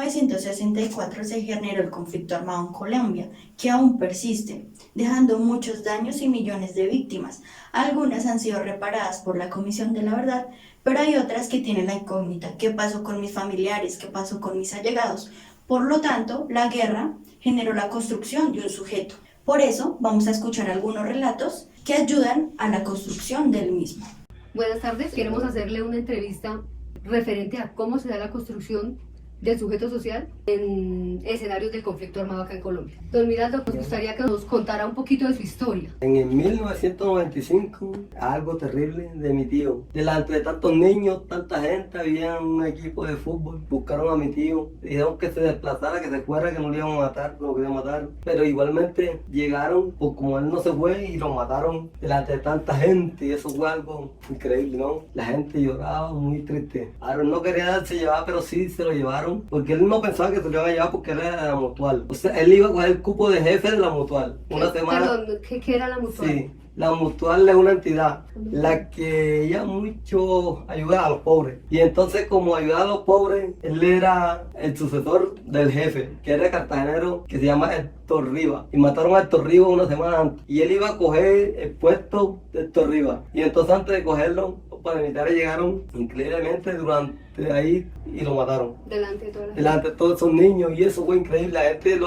1964 se generó el conflicto armado en Colombia, que aún persiste, dejando muchos daños y millones de víctimas. Algunas han sido reparadas por la Comisión de la Verdad, pero hay otras que tienen la incógnita: ¿qué pasó con mis familiares? ¿Qué pasó con mis allegados? Por lo tanto, la guerra generó la construcción de un sujeto. Por eso, vamos a escuchar algunos relatos que ayudan a la construcción del mismo. Buenas tardes, queremos hacerle una entrevista referente a cómo se da la construcción del sujeto social en escenarios del conflicto armado acá en Colombia. Don Miraldo, nos gustaría que nos contara un poquito de su historia. En el 1995, algo terrible de mi tío. Delante de tantos niños, tanta gente, había un equipo de fútbol. Buscaron a mi tío, dijeron que se desplazara, que se fuera, que no lo iban a matar, no lo querían matar. Pero igualmente llegaron, pues como él no se fue, y lo mataron delante de tanta gente. Y eso fue algo increíble, ¿no? La gente lloraba, muy triste. Aaron no quería darse llevar, pero sí se lo llevaron. Porque él no pensaba que se lo iban a llevar porque él era de la Mutual. O sea, él iba a coger el cupo de jefe de la Mutual. Una semana. Perdón, ¿qué era la Mutual? Sí, la Mutual es una entidad, la que ella mucho ayuda a los pobres. Y entonces, como ayuda a los pobres, él era el sucesor del jefe, que era cartagenero, que se llama Héctor Rivas. Y mataron a Héctor Rivas una semana antes. Y él iba a coger el puesto de Héctor Rivas. Y entonces, antes de cogerlo, los paramilitares llegaron increíblemente durante ahí y lo mataron. Delante de todos esos niños. Y eso fue increíble. La gente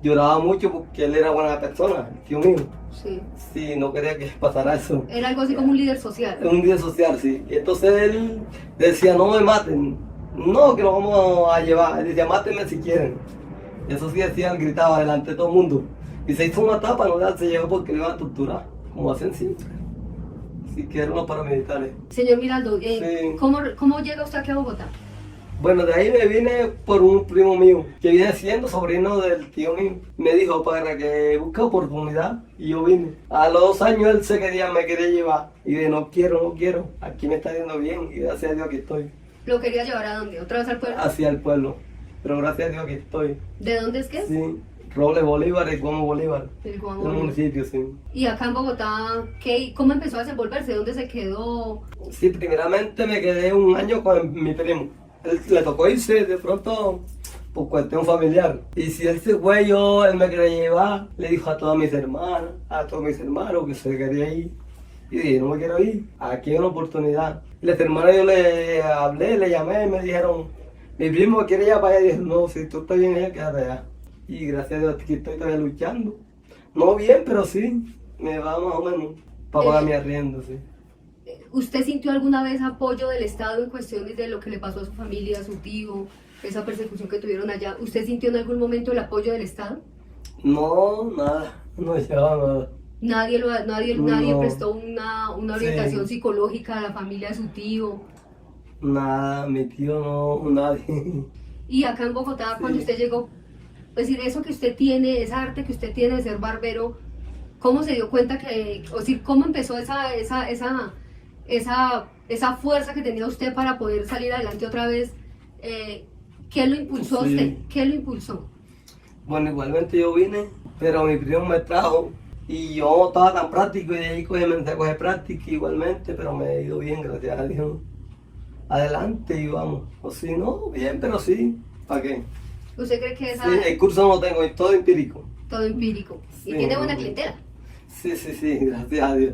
lloraba mucho porque él era buena persona, el tío mío. Sí. Sí, no quería que pasara eso. Era algo así como un líder social. Un líder social, sí. Y entonces él decía, no me maten. No, que nos vamos a llevar. Él decía, mátenme si quieren. Y eso sí decía, él gritaba delante de todo el mundo. Y se hizo una tapa, no darse llevar porque le iban a torturar, como hacen siempre. Así que eran los paramilitares. Señor Miraldo, Sí. ¿cómo llega usted aquí a Bogotá? Bueno, de ahí me vine por un primo mío, que viene siendo sobrino del tío mío. Me dijo para que busque oportunidad y yo vine. A los 2 años él me quería llevar. Y dije, no quiero, aquí me está yendo bien y gracias a Dios aquí estoy. ¿Lo quería llevar a dónde? ¿Otra vez al pueblo? Hacia el pueblo, pero gracias a Dios aquí estoy. ¿De dónde es que es? Sí, Roble Bolívar y Guamo Bolívar. Del Guamo El Bolívar. municipio, sí. Y acá en Bogotá, ¿cómo empezó a desenvolverse? ¿Dónde se quedó? Sí, primeramente me quedé 1 año con mi primo. Él le tocó irse de pronto por cuestión familiar. Y si él se fue, él me quería llevar. Le dijo a todas mis hermanas, a todos mis hermanos que se quería ir. Y dije, no me quiero ir, aquí hay una oportunidad. Y las hermanas yo le hablé, le llamé, me dijeron, mi primo quiere ir para allá. Y dije, no, si tú estás bien allá, quédate allá. Y gracias a Dios aquí estoy todavía luchando. No bien, pero sí, me va más o menos para pagar mi arriendo, sí. ¿Usted sintió alguna vez apoyo del Estado en cuestiones de lo que le pasó a su familia, a su tío, esa persecución que tuvieron allá? ¿Usted sintió en algún momento el apoyo del Estado? No, nada, no llegaba nada. Nadie No. prestó una orientación psicológica a la familia de su tío. Nada, mi tío no, nadie. Y acá en Bogotá, cuando usted llegó, es decir, eso que usted tiene, esa arte que usted tiene de ser barbero, ¿cómo se dio cuenta cómo empezó esa fuerza que tenía usted para poder salir adelante otra vez? ¿Qué lo impulsó a usted? ¿Qué lo impulsó? Bueno, igualmente yo vine, pero mi primo me trajo y yo estaba tan práctico y de ahí comencé a coger práctica igualmente, pero me ha ido bien, gracias a Dios. Adelante y vamos. O si no, bien, pero sí, ¿para qué? ¿Usted cree que Sí, el curso no lo tengo, es todo empírico. todo empírico? Y Sí. tiene buena clientela. Sí, gracias a Dios.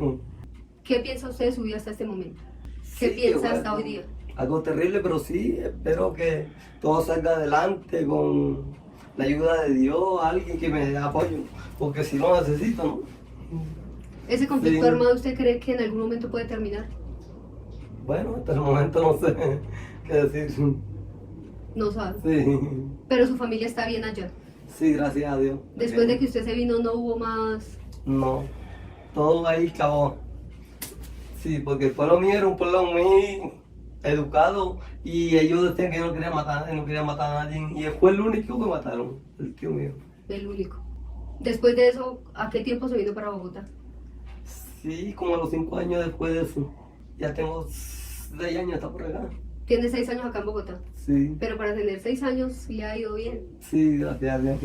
¿Qué piensa usted de su vida hasta este momento? ¿Qué Sí, piensa bueno, hasta hoy día? Algo terrible, pero sí, espero que todo salga adelante con la ayuda de Dios, alguien que me dé apoyo, porque si no necesito, ¿no? ¿Ese conflicto Sí. armado usted cree que en algún momento puede terminar? Bueno, hasta el momento no sé qué decir. No sabe. Sí, Pero su familia está bien allá. sí, gracias a Dios. Después de que usted se vino, no hubo más. No, todo ahí acabó. Sí, porque el pueblo mío era un pueblo muy educado y ellos decían que no querían matar a nadie y fue el único que mataron, el tío mío. El único. Después de eso, ¿a qué tiempo se vino para Bogotá? Sí, como a los 5 años después de eso. Ya tengo 6 años hasta por acá. Tiene 6 años acá en Bogotá. Sí, Pero para tener 6 años le ha ido bien. sí, gracias a Dios.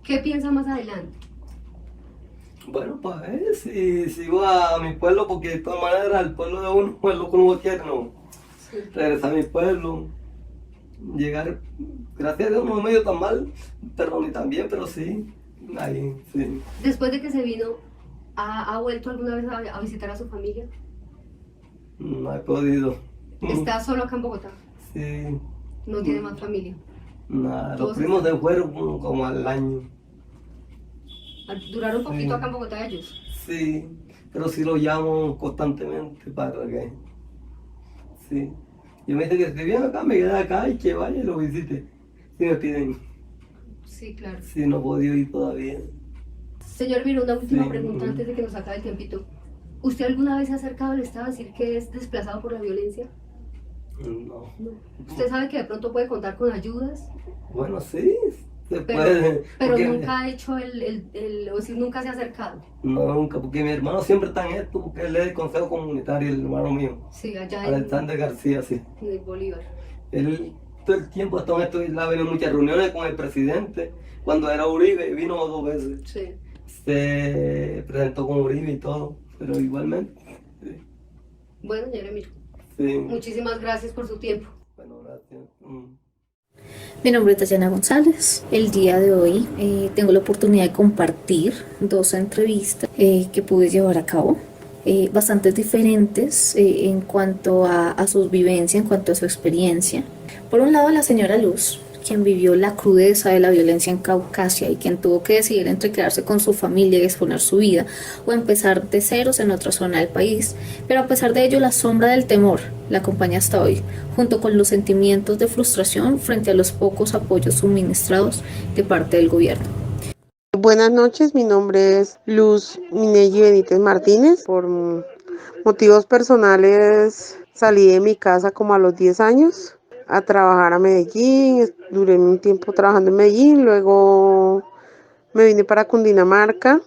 ¿Qué piensa más adelante? Bueno, pues si sigo a mi pueblo, porque de todas maneras el pueblo de uno es lo que uno quiere, ¿no? Sí. Regresar a mi pueblo llegar, gracias a Dios no medio tan mal, pero ni tan bien, pero sí, ahí, sí. Después de que se vino, ¿ha vuelto alguna vez a visitar a su familia? No he podido. ¿Está solo acá en Bogotá? Sí, ¿No tiene más familia? nada, los Todos primos se fueron como al año. ¿Duraron un poquito Sí. acá en Bogotá ellos? Sí, pero sí lo llamo constantemente para que, sí. Yo me dice que si viene acá, me queda acá y que vaya y lo visite. Si me piden, Sí, claro. si no he podido ir todavía. Señor Viro, una última Sí. pregunta antes de que nos acabe el tiempito. ¿Usted alguna vez se ha acercado al Estado a decir que es desplazado por la violencia? No. No. ¿Usted sabe que de pronto puede contar con ayudas? Bueno, sí, se Pero, puede. pero porque- nunca ha hecho o si nunca se ha acercado. No, nunca, porque mi hermano siempre está en esto, porque él es del Consejo Comunitario, el hermano mío, Sí, allá Alexander García, sí. en Bolívar. Él todo el tiempo está en esto, él ha venido a muchas reuniones con el presidente, cuando era Uribe, vino 2 veces. Sí. Se presentó con Uribe y todo, pero igualmente. Sí. Bueno, señor Emilio, Sí. muchísimas gracias por su tiempo. Bueno, gracias. Mi nombre es Dayana González. El día de hoy tengo la oportunidad de compartir 2 entrevistas que pude llevar a cabo, bastante diferentes en cuanto a sus vivencias, en cuanto a su experiencia. Por un lado, la señora Luz, quien vivió la crudeza de la violencia en Caucasia y quien tuvo que decidir entre quedarse con su familia y exponer su vida o empezar de ceros en otra zona del país. Pero a pesar de ello, la sombra del temor la acompaña hasta hoy, junto con los sentimientos de frustración frente a los pocos apoyos suministrados de parte del gobierno. Buenas noches, mi nombre es Luz Minelli Benítez Martínez. Por motivos personales salí de mi casa como a los 10 años a trabajar a Medellín. Duré un tiempo trabajando en Medellín, luego me vine para Cundinamarca.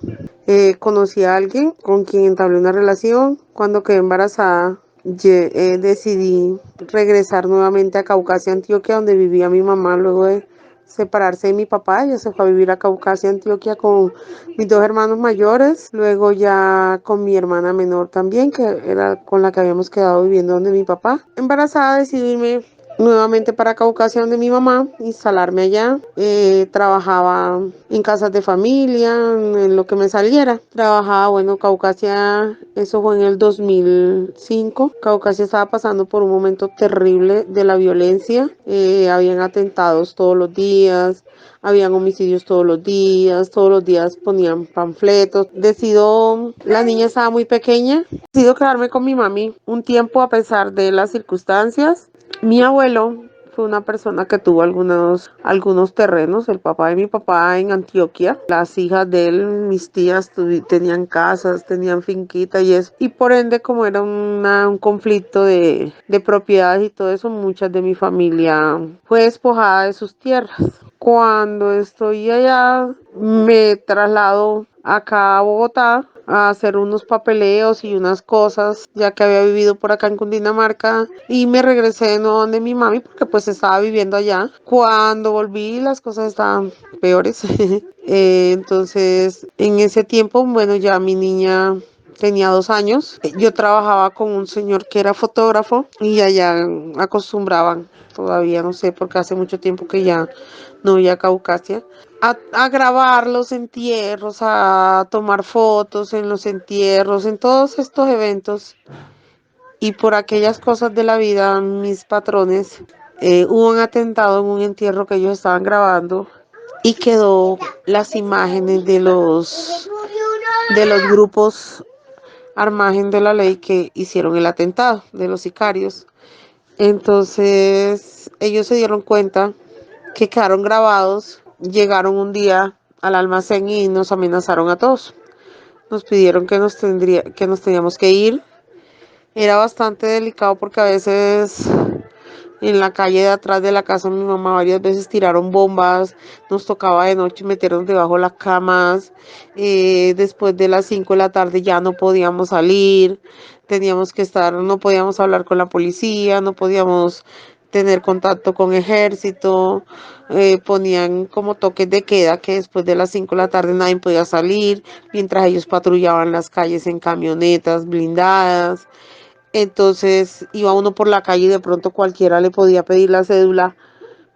Conocí a alguien con quien entablé una relación. Cuando quedé embarazada decidí regresar nuevamente a Caucasia, Antioquia, donde vivía mi mamá luego de separarse de mi papá. Ella se fue a vivir a Caucasia, Antioquia con mis 2 hermanos mayores, luego ya con mi hermana menor también, que era con la que habíamos quedado viviendo donde mi papá. Embarazada decidí irme nuevamente para Caucasia donde mi mamá, instalarme allá. Trabajaba en casas de familia, en lo que me saliera. Trabajaba, bueno, Caucasia, eso fue en el 2005. Caucasia estaba pasando por un momento terrible de la violencia. Habían atentados todos los días, habían homicidios todos los días ponían panfletos. La niña estaba muy pequeña, decido quedarme con mi mami un tiempo a pesar de las circunstancias. Mi abuelo fue una persona que tuvo algunos terrenos, el papá de mi papá en Antioquia. Las hijas de él, mis tías, tenían casas, tenían finquita y eso. Y por ende, como era un conflicto de propiedades y todo eso, muchas de mi familia fue despojada de sus tierras. Cuando estoy allá, me traslado acá a Bogotá a hacer unos papeleos y unas cosas, ya que había vivido por acá en Cundinamarca, y me regresé de nuevo donde mi mami porque pues estaba viviendo allá. Cuando volví las cosas estaban peores. Entonces en ese tiempo, bueno, ya mi niña tenía 2 años. Yo trabajaba con un señor que era fotógrafo y allá acostumbraban, todavía no sé, porque hace mucho tiempo que ya no voy a Caucasia, a grabar los entierros, a tomar fotos en los entierros, en todos estos eventos. Y por aquellas cosas de la vida, mis patrones, hubo un atentado en un entierro que ellos estaban grabando y quedó las imágenes de los grupos al margen de la ley que hicieron el atentado, de los sicarios. Entonces ellos se dieron cuenta que quedaron grabados, llegaron un día al almacén y nos amenazaron a todos. Nos pidieron que nos teníamos que ir. Era bastante delicado porque a veces en la calle de atrás de la casa de mi mamá varias veces tiraron bombas, nos tocaba de noche meternos debajo de las camas. Después de las 5 de la tarde ya no podíamos salir, teníamos que estar, no podíamos hablar con la policía, no podíamos tener contacto con ejército. Ponían como toques de queda que después de las 5 de la tarde nadie podía salir, mientras ellos patrullaban las calles en camionetas blindadas. Entonces iba uno por la calle y de pronto cualquiera le podía pedir la cédula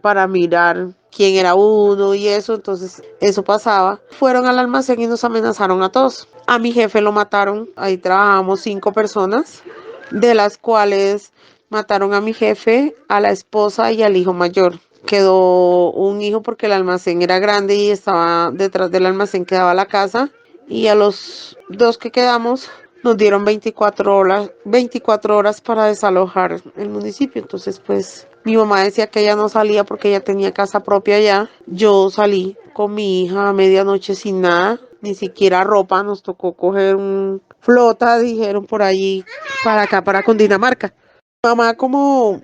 para mirar quién era uno y eso, entonces eso pasaba. Fueron al almacén y nos amenazaron a todos. A mi jefe lo mataron, ahí trabajamos 5 personas, de las cuales mataron a mi jefe, a la esposa y al hijo mayor. Quedó un hijo porque el almacén era grande y estaba detrás del almacén quedaba la casa, y a los 2 que quedamos nos dieron 24 horas para desalojar el municipio. Entonces, pues, mi mamá decía que ella no salía porque ella tenía casa propia allá. Yo salí con mi hija a medianoche sin nada, ni siquiera ropa. Nos tocó coger un flota, dijeron por allí, para acá, para Cundinamarca. Mamá, como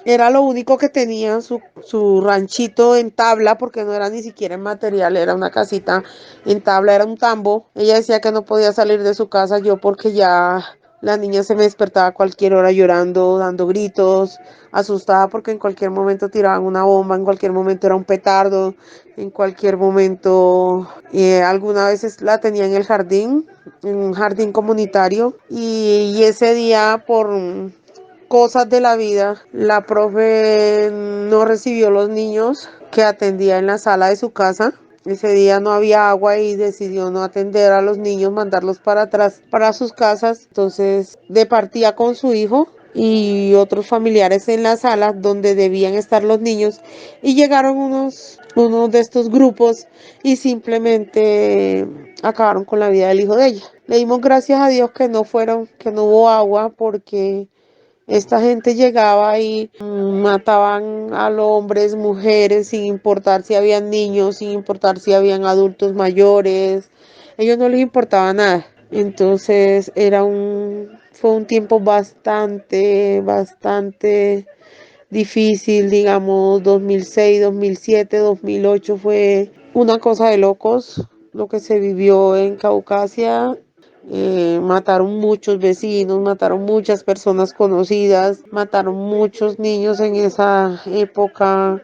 era lo único que tenía, su ranchito en tabla, porque no era ni siquiera en material, era una casita en tabla, era un tambo. Ella decía que no podía salir de su casa, yo porque ya la niña se me despertaba a cualquier hora llorando, dando gritos, asustada porque en cualquier momento tiraban una bomba, en cualquier momento era un petardo, en cualquier momento, algunas veces la tenía en un jardín comunitario, y ese día por cosas de la vida, la profe no recibió los niños que atendía en la sala de su casa. Ese día no había agua y decidió no atender a los niños, mandarlos para atrás, para sus casas. Entonces departía con su hijo y otros familiares en la sala donde debían estar los niños, y llegaron unos de estos grupos y simplemente acabaron con la vida del hijo de ella. Le dimos gracias a Dios que no hubo agua, porque esta gente llegaba y mataban a los hombres, mujeres, sin importar si habían niños, sin importar si habían adultos mayores. Ellos no les importaba nada. Entonces fue un tiempo bastante difícil, digamos. 2006, 2007, 2008 fue una cosa de locos lo que se vivió en Caucasia. Mataron muchos vecinos, mataron muchas personas conocidas, mataron muchos niños en esa época,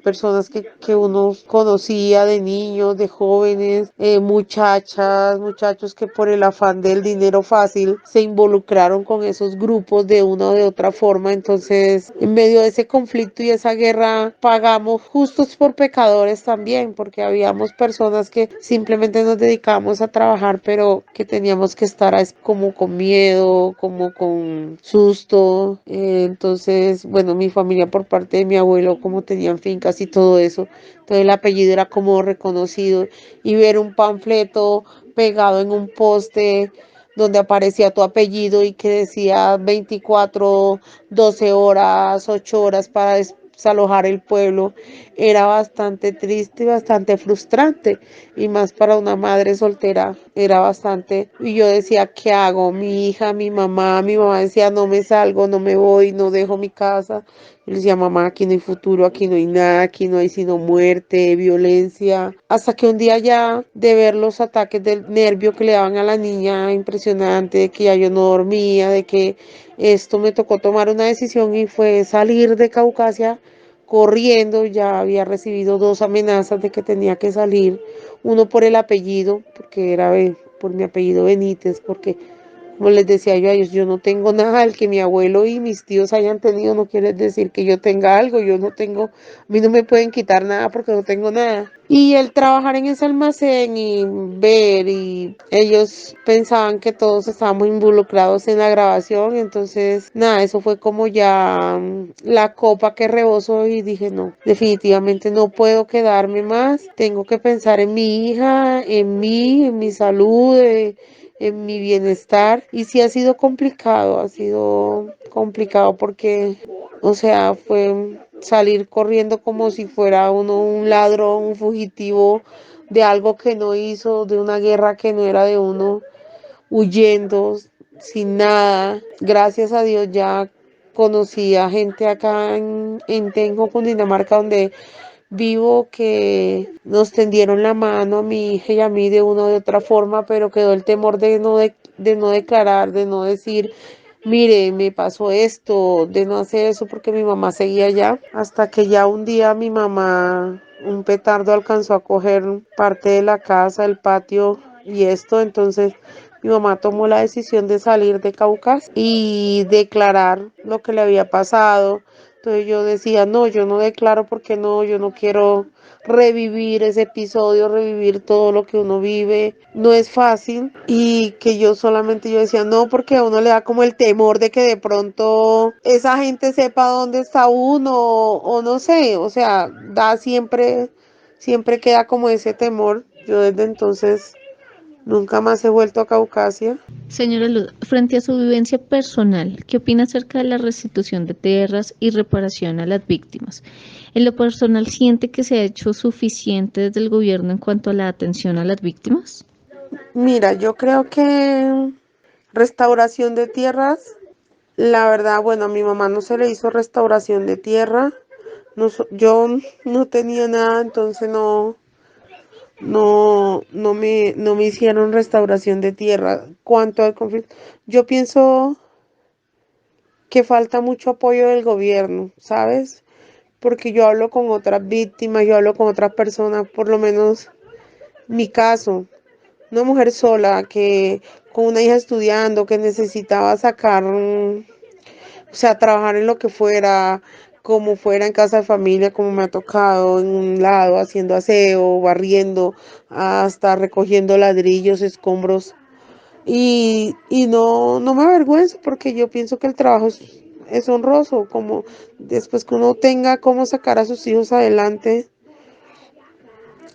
personas que uno conocía de niños, de jóvenes, muchachas, muchachos que por el afán del dinero fácil se involucraron con esos grupos de una o de otra forma. Entonces, en medio de ese conflicto y esa guerra, pagamos justos por pecadores también, porque habíamos personas que simplemente nos dedicábamos a trabajar, pero que teníamos que estar como con miedo, como con susto. Entonces, bueno, mi familia por parte de mi abuelo, como tenían fincas y todo eso, entonces el apellido era como reconocido, y ver un panfleto pegado en un poste donde aparecía tu apellido y que decía 24, 12 horas, 8 horas para desalojar el pueblo, era bastante triste y bastante frustrante, y más para una madre soltera era bastante. Y yo decía, ¿qué hago? Mi mamá decía, no me salgo, no me voy, no dejo mi casa. Yo le decía, mamá, aquí no hay futuro, aquí no hay nada, aquí no hay sino muerte, violencia. Hasta que un día, ya de ver los ataques del nervio que le daban a la niña, impresionante, de que ya yo no dormía, de que esto, me tocó tomar una decisión y fue salir de Caucasia corriendo. Ya había recibido 2 amenazas de que tenía que salir, uno por el apellido, porque era por mi apellido Benítez, porque, como les decía yo a ellos, yo no tengo nada. El que mi abuelo y mis tíos hayan tenido no quiere decir que yo tenga algo. Yo no tengo, a mí no me pueden quitar nada porque no tengo nada. Y el trabajar en ese almacén y ver, y ellos pensaban que todos estábamos involucrados en la grabación. Entonces, nada, eso fue como ya la copa que rebosó, y dije, no, definitivamente no puedo quedarme más. Tengo que pensar en mi hija, en mí, en mi salud, en mi bienestar. Y sí ha sido complicado porque, o sea, fue salir corriendo como si fuera uno un ladrón, un fugitivo de algo que no hizo, de una guerra que no era de uno, huyendo sin nada. Gracias a Dios ya conocí a gente acá en Tenjo, Cundinamarca, donde vivo, que nos tendieron la mano a mi hija y a mí de una o de otra forma, pero quedó el temor de no declarar, de no decir, mire, me pasó esto, de no hacer eso, porque mi mamá seguía allá, hasta que ya un día mi mamá, un petardo alcanzó a coger parte de la casa, el patio y esto. Entonces mi mamá tomó la decisión de salir de Caucas y declarar lo que le había pasado, Entonces yo decía, no, yo no declaro porque no, yo no quiero revivir ese episodio, revivir todo lo que uno vive, no es fácil y que yo decía, no, porque a uno le da como el temor de que de pronto esa gente sepa dónde está uno o no sé, o sea, da siempre queda como ese temor. Yo desde entonces nunca más he vuelto a Caucasia. Señora Luz, frente a su vivencia personal, ¿qué opina acerca de la restitución de tierras y reparación a las víctimas? ¿En lo personal siente que se ha hecho suficiente desde el gobierno en cuanto a la atención a las víctimas? Mira, yo creo que restauración de tierras, la verdad, bueno, a mi mamá no se le hizo restauración de tierra. No, yo no tenía nada, entonces no me hicieron restauración de tierra. ¿Cuánto al conflicto? Yo pienso que falta mucho apoyo del gobierno, ¿sabes? Porque yo hablo con otras víctimas, yo hablo con otras personas, por lo menos mi caso, una mujer sola que con una hija estudiando, que necesitaba sacar, o sea, trabajar en lo que fuera, como fuera en casa de familia, como me ha tocado, en un lado, haciendo aseo, barriendo, hasta recogiendo ladrillos, escombros. Y no me avergüenzo porque yo pienso que el trabajo es honroso, como después que uno tenga cómo sacar a sus hijos adelante.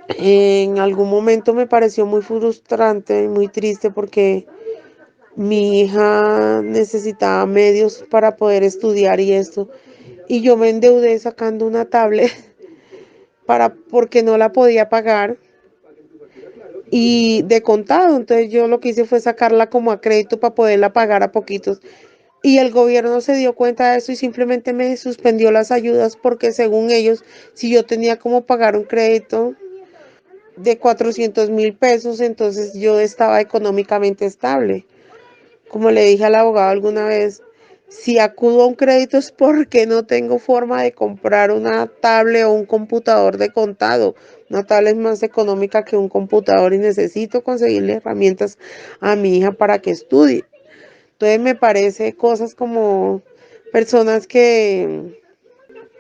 En algún momento me pareció muy frustrante y muy triste porque mi hija necesitaba medios para poder estudiar y esto. Y yo me endeudé sacando una tablet porque no la podía pagar y de contado. Entonces yo lo que hice fue sacarla como a crédito para poderla pagar a poquitos. Y el gobierno se dio cuenta de eso y simplemente me suspendió las ayudas porque según ellos, si yo tenía como pagar un crédito de 400.000 pesos, entonces yo estaba económicamente estable. Como le dije al abogado alguna vez, si acudo a un crédito es porque no tengo forma de comprar una tablet o un computador de contado. Una tablet es más económica que un computador y necesito conseguirle herramientas a mi hija para que estudie. Entonces me parece cosas como personas que,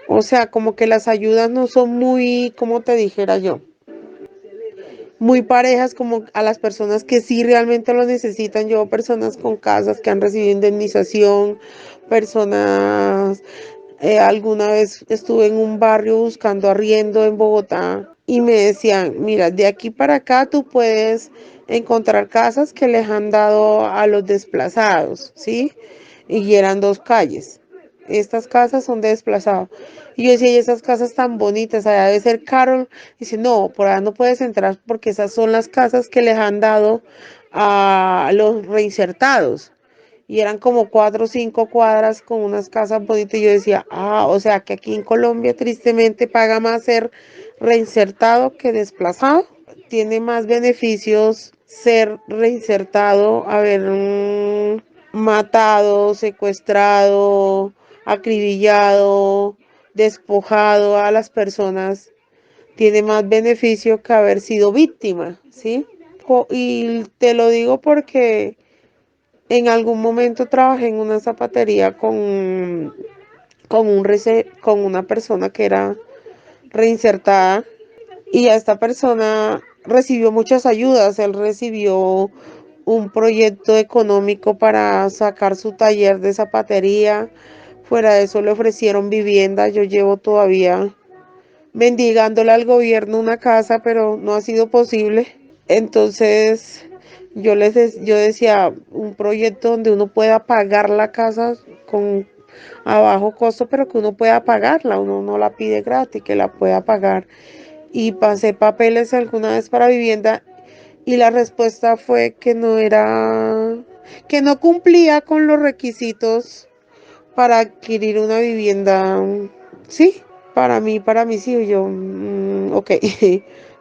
o sea, como que las ayudas no son muy, como te dijera yo, muy parejas como a las personas que sí realmente lo necesitan. Yo, personas con casas que han recibido indemnización, personas, alguna vez estuve en un barrio buscando arriendo en Bogotá y me decían, mira, de aquí para acá tú puedes encontrar casas que les han dado a los desplazados, ¿sí? Y eran 2 calles. Estas casas son de desplazados. Y yo decía, y esas casas tan bonitas, allá debe ser caro. Dice, no, por allá no puedes entrar porque esas son las casas que les han dado a los reinsertados. Y eran como 4 o 5 cuadras con unas casas bonitas. Y yo decía, o sea que aquí en Colombia tristemente paga más ser reinsertado que desplazado. Tiene más beneficios ser reinsertado, haber matado, secuestrado, acribillado, despojado a las personas, tiene más beneficio que haber sido víctima, ¿sí? Y te lo digo porque en algún momento trabajé en una zapatería con una persona que era reinsertada y a esta persona recibió muchas ayudas. Él recibió un proyecto económico para sacar su taller de zapatería. Fuera de eso le ofrecieron vivienda. Yo llevo todavía mendigándole al gobierno una casa, pero no ha sido posible. Entonces yo decía, un proyecto donde uno pueda pagar la casa con a bajo costo, pero que uno pueda pagarla, uno no la pide gratis, que la pueda pagar. Y pasé papeles alguna vez para vivienda y la respuesta fue que no cumplía con los requisitos para adquirir una vivienda. Sí, para mí sí, yo, ok.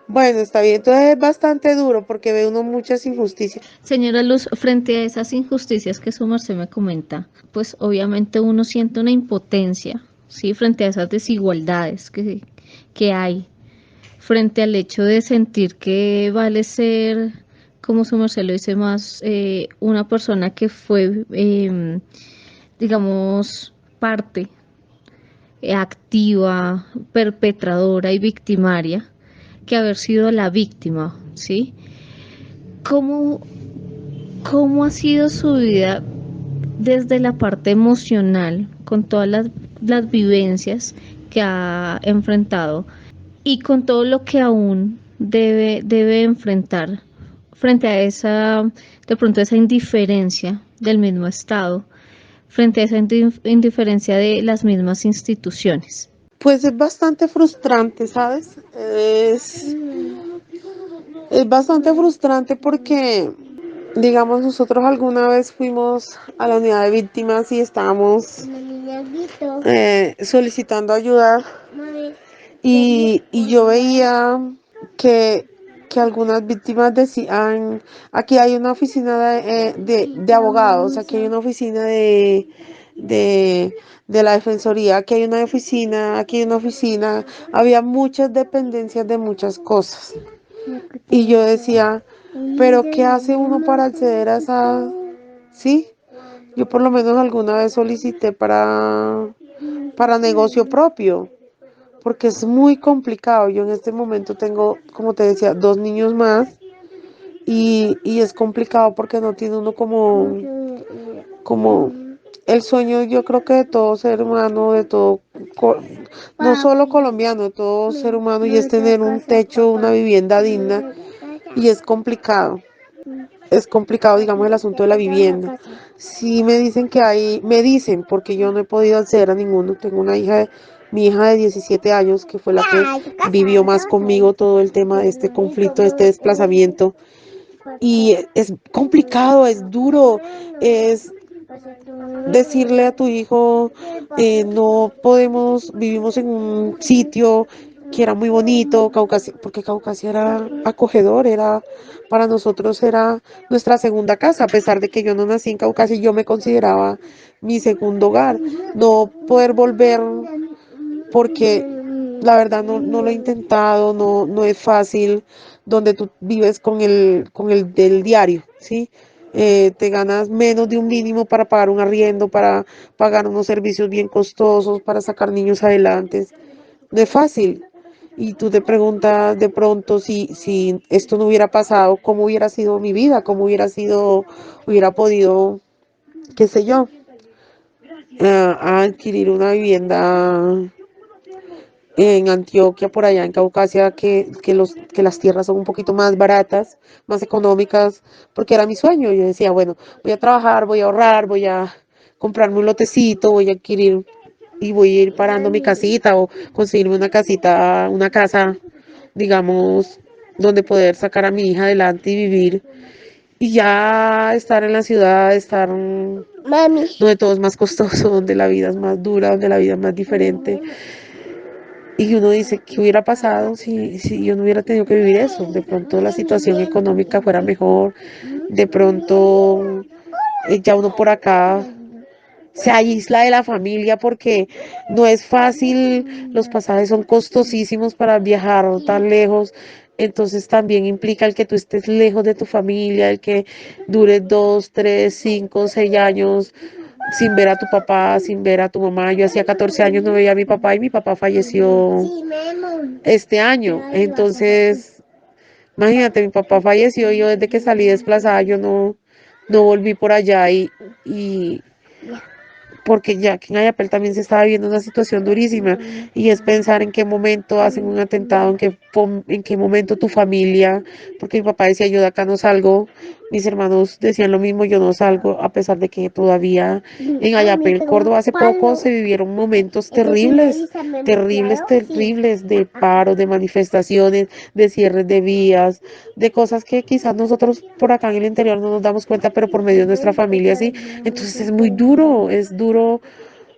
Bueno, está bien, entonces es bastante duro porque ve uno muchas injusticias. Señora Luz, frente a esas injusticias que su merced me comenta, pues obviamente uno siente una impotencia, ¿sí? Frente a esas desigualdades que hay, frente al hecho de sentir que vale ser, como su merced lo dice más, una persona que fue, digamos, parte activa, perpetradora y victimaria que haber sido la víctima, ¿sí? ¿Cómo, cómo ha sido su vida desde la parte emocional, con todas las vivencias que ha enfrentado y con todo lo que aún debe enfrentar frente a esa, de pronto esa indiferencia del mismo Estado, frente a esa indiferencia de las mismas instituciones? Pues es bastante frustrante, ¿sabes? Es bastante frustrante porque, digamos, nosotros alguna vez fuimos a la unidad de víctimas y estábamos solicitando ayuda y yo veía que, que algunas víctimas decían, aquí hay una oficina de abogados, aquí hay una oficina de la defensoría, aquí hay una oficina, aquí hay una oficina, había muchas dependencias de muchas cosas. Y yo decía, pero ¿qué hace uno para acceder a esa? Sí, yo por lo menos alguna vez solicité para negocio propio, porque es muy complicado. Yo en este momento tengo, como te decía, 2 niños más y es complicado porque no tiene uno como el sueño, yo creo que de todo ser humano, de todo, no solo colombiano, de todo ser humano, y es tener un techo, una vivienda digna, y es complicado. Es complicado, digamos, el asunto de la vivienda. Sí me dicen que hay, me dicen, porque yo no he podido acceder a ninguno. Tengo una hija, mi hija de 17 años, que fue la que vivió más conmigo todo el tema de este conflicto, de este desplazamiento. Y es complicado, es duro, es decirle a tu hijo, no podemos, vivimos en un sitio que era muy bonito, Caucasia, porque Caucasia era acogedor, era para nosotros era nuestra segunda casa, a pesar de que yo no nací en Caucasia, yo me consideraba mi segundo hogar. No poder volver porque la verdad no lo he intentado, no es fácil, donde tú vives con el del diario, ¿sí? Te ganas menos de un mínimo para pagar un arriendo, para pagar unos servicios bien costosos, para sacar niños adelante. No es fácil. Y tú te preguntas de pronto si esto no hubiera pasado, cómo hubiera sido mi vida, cómo hubiera podido, qué sé yo, adquirir una vivienda en Antioquia, por allá en Caucasia, que las tierras son un poquito más baratas, más económicas, porque era mi sueño. Yo decía, bueno, voy a trabajar, voy a ahorrar, voy a comprarme un lotecito, voy a adquirir y voy a ir parando mi casita o conseguirme una casita, una casa, digamos, donde poder sacar a mi hija adelante y vivir. Y ya estar en la ciudad, estar donde todo es más costoso, donde la vida es más dura, donde la vida es más diferente. Y uno dice, ¿qué hubiera pasado si yo no hubiera tenido que vivir eso? De pronto la situación económica fuera mejor, de pronto ya uno por acá se aísla de la familia porque no es fácil, los pasajes son costosísimos para viajar tan lejos. Entonces también implica el que tú estés lejos de tu familia, el que dure 2, 3, 5, 6 años sin ver a tu papá, sin ver a tu mamá. Yo hacía 14 años no veía a mi papá y mi papá falleció este año. Entonces, imagínate, mi papá falleció y yo desde que salí desplazada, yo no volví por allá y, porque ya que en Ayapel también se estaba viviendo una situación durísima y es pensar en qué momento hacen un atentado, en qué momento tu familia, porque mi papá decía yo de acá no salgo, mis hermanos decían lo mismo, yo no salgo, a pesar de que todavía en Ayapel, Córdoba, hace poco se vivieron momentos terribles, terribles, terribles de paros, de manifestaciones, de cierres de vías, de cosas que quizás nosotros por acá en el interior no nos damos cuenta, pero por medio de nuestra familia sí. Entonces es duro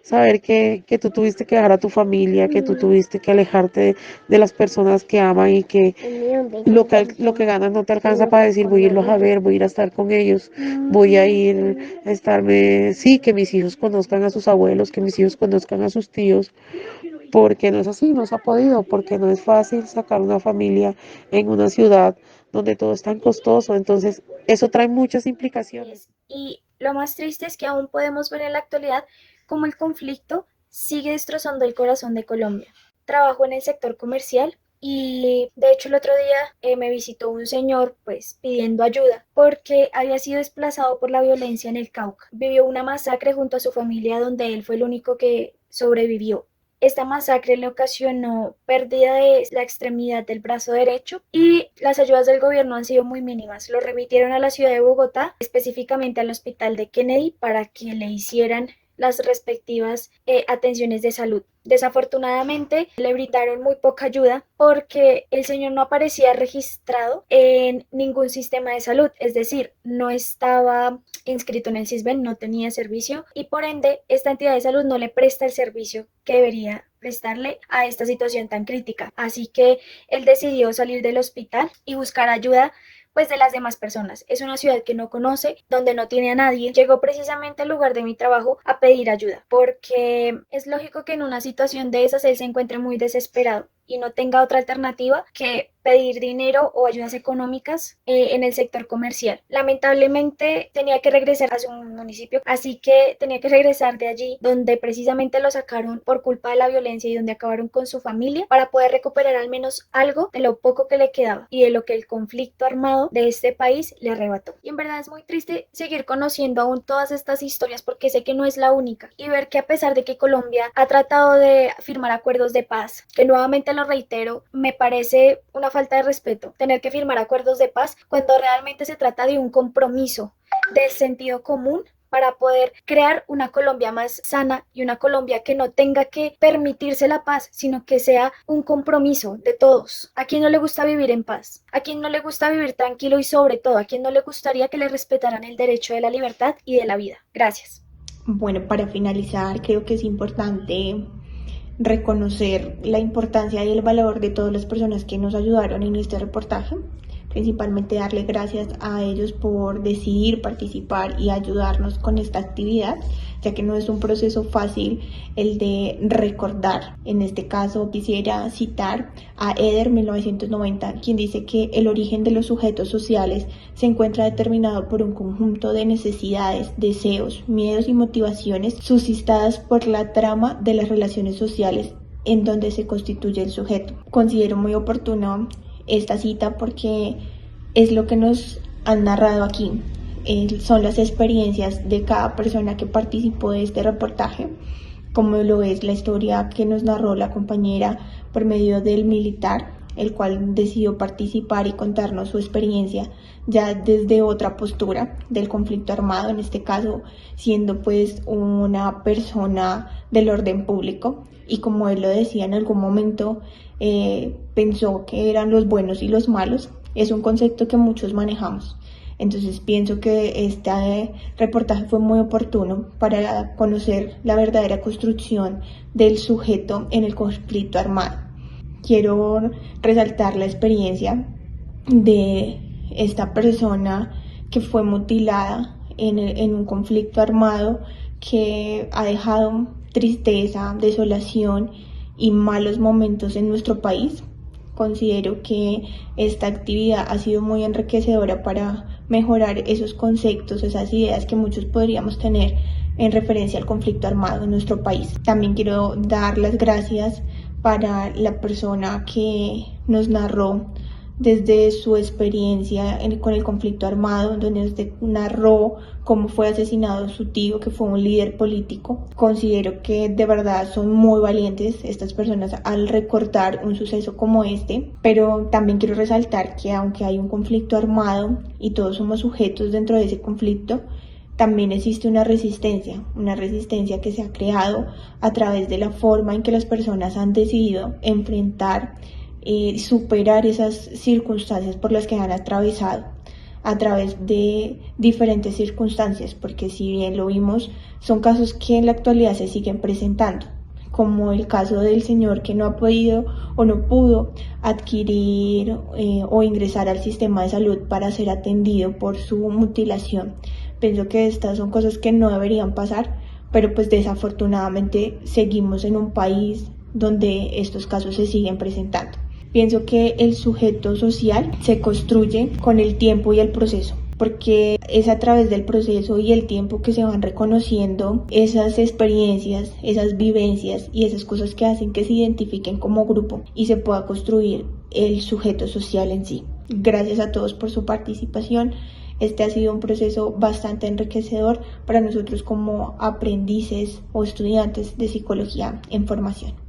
saber que tú tuviste que dejar a tu familia, que tú tuviste que alejarte de las personas que aman y que lo que ganas no te alcanza para decir voy a irlos a ver, voy a ir a estar con ellos, voy a ir a estarme, sí, que mis hijos conozcan a sus abuelos, que mis hijos conozcan a sus tíos, porque no es así, no se ha podido, porque no es fácil sacar una familia en una ciudad donde todo es tan costoso, entonces eso trae muchas implicaciones. Y lo más triste es que aún podemos ver en la actualidad cómo el conflicto sigue destrozando el corazón de Colombia. Trabajo en el sector comercial y de hecho el otro día me visitó un señor pues pidiendo ayuda porque había sido desplazado por la violencia en el Cauca. Vivió una masacre junto a su familia donde él fue el único que sobrevivió. Esta masacre le ocasionó pérdida de la extremidad del brazo derecho y las ayudas del gobierno han sido muy mínimas. Lo remitieron a la ciudad de Bogotá, específicamente al hospital de Kennedy, para que le hicieran las respectivas atenciones de salud. Desafortunadamente le brindaron muy poca ayuda porque el señor no aparecía registrado en ningún sistema de salud, es decir, no estaba inscrito en el SISBEN, no tenía servicio y por ende esta entidad de salud no le presta el servicio que debería prestarle a esta situación tan crítica. Así que él decidió salir del hospital y buscar ayuda pues de las demás personas. Es una ciudad que no conoce, donde no tiene a nadie. Llegó precisamente al lugar de mi trabajo a pedir ayuda, porque es lógico que en una situación de esas él se encuentre muy desesperado y no tenga otra alternativa que pedir dinero o ayudas económicas en el sector comercial. Lamentablemente tenía que regresar a su municipio, así que tenía que regresar de allí donde precisamente lo sacaron por culpa de la violencia y donde acabaron con su familia para poder recuperar al menos algo de lo poco que le quedaba y de lo que el conflicto armado de este país le arrebató. Y en verdad es muy triste seguir conociendo aún todas estas historias porque sé que no es la única y ver que a pesar de que Colombia ha tratado de firmar acuerdos de paz, que nuevamente lo reitero, me parece una falta de respeto tener que firmar acuerdos de paz cuando realmente se trata de un compromiso del sentido común para poder crear una Colombia más sana y una Colombia que no tenga que permitirse la paz, sino que sea un compromiso de todos. ¿A quién no le gusta vivir en paz? ¿A quién no le gusta vivir tranquilo y sobre todo a quién no le gustaría que le respetaran el derecho de la libertad y de la vida? Gracias. Bueno, para finalizar, creo que es importante reconocer la importancia y el valor de todas las personas que nos ayudaron en este reportaje, principalmente darle gracias a ellos por decidir participar y ayudarnos con esta actividad, ya que no es un proceso fácil el de recordar. En este caso quisiera citar a Eder 1990, quien dice que el origen de los sujetos sociales se encuentra determinado por un conjunto de necesidades, deseos, miedos y motivaciones suscitadas por la trama de las relaciones sociales en donde se constituye el sujeto. Considero muy oportuno esta cita porque es lo que nos han narrado aquí. Son las experiencias de cada persona que participó de este reportaje, como lo es la historia que nos narró la compañera por medio del militar, el cual decidió participar y contarnos su experiencia ya desde otra postura del conflicto armado, en este caso siendo pues una persona del orden público, y como él lo decía en algún momento, pensó que eran los buenos y los malos. Es un concepto que muchos manejamos. Entonces pienso que este reportaje fue muy oportuno para conocer la verdadera construcción del sujeto en el conflicto armado. Quiero resaltar la experiencia de esta persona que fue mutilada en un conflicto armado que ha dejado tristeza, desolación y malos momentos en nuestro país. Considero que esta actividad ha sido muy enriquecedora para mejorar esos conceptos, esas ideas que muchos podríamos tener en referencia al conflicto armado en nuestro país. También quiero dar las gracias para la persona que nos narró desde su experiencia con el conflicto armado, donde nos narró cómo fue asesinado su tío, que fue un líder político. Considero que de verdad son muy valientes estas personas al recordar un suceso como este, pero también quiero resaltar que aunque hay un conflicto armado y todos somos sujetos dentro de ese conflicto, también existe una resistencia que se ha creado a través de la forma en que las personas han decidido enfrentar superar esas circunstancias por las que han atravesado a través de diferentes circunstancias, porque si bien lo vimos, son casos que en la actualidad se siguen presentando, como el caso del señor que no ha podido o no pudo adquirir o ingresar al sistema de salud para ser atendido por su mutilación. Pienso que estas son cosas que no deberían pasar, pero pues desafortunadamente seguimos en un país donde estos casos se siguen presentando. Pienso que el sujeto social se construye con el tiempo y el proceso. porque es a través del proceso y el tiempo que se van reconociendo esas experiencias, esas vivencias y esas cosas que hacen que se identifiquen como grupo y se pueda construir el sujeto social en sí. Gracias a todos por su participación. Este ha sido un proceso bastante enriquecedor para nosotros como aprendices o estudiantes de psicología en formación.